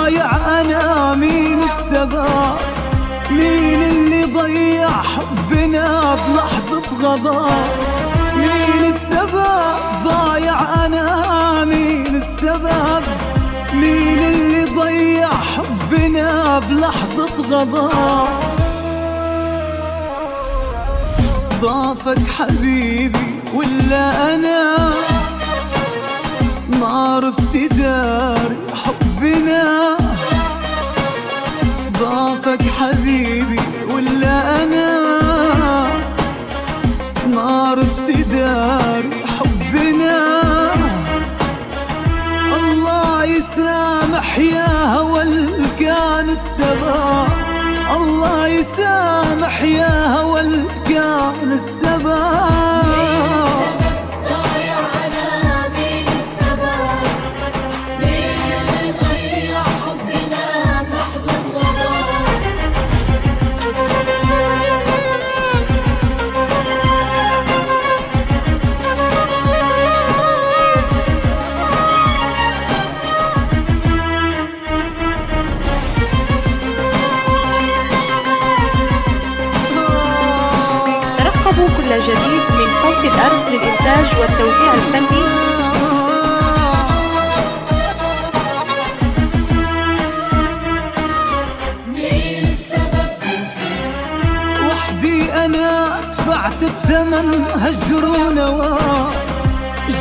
ضايع أنا مين السبب؟ مين اللي ضيع حبنا بلحظة غضب؟ مين السبب؟ ضايع أنا مين السبب؟ مين اللي ضيع حبنا بلحظة غضب؟ ضافك حبيبي ولا أنا ما عرفت داري حبنا؟ ضافك حبيبي ولا أنا ما عرفت داري حبنا؟ الله يسامح يا هوى اللي كان السبب، الله يسامح يا هوى اللي كان السبب. ترقبوا كل جديد من صوت الأرض للإنتاج والتوزيع الفني. وحدي أنا دفعت الثمن هجر ونوى،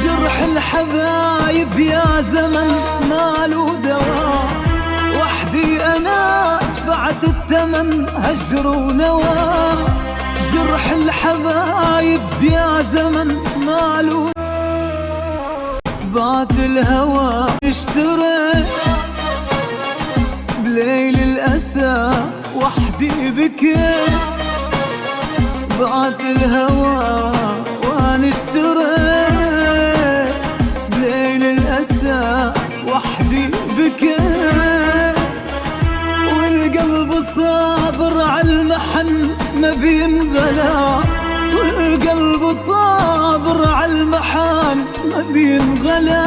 جرح الحبايب يا زمن ماله دواء. وحدي أنا دفعت الثمن هجر ونوى، جرح الحبايب يا زمن ماله. بعت الهوى اشتريت بليل الأسى وحدي بكيت. بعت الهوى وانا اشتريت بليل الأسى وحدي بكيت. والقلب صابر عالمحن ما بينغلى، والقلب صابر عالمحن ما بينغلى.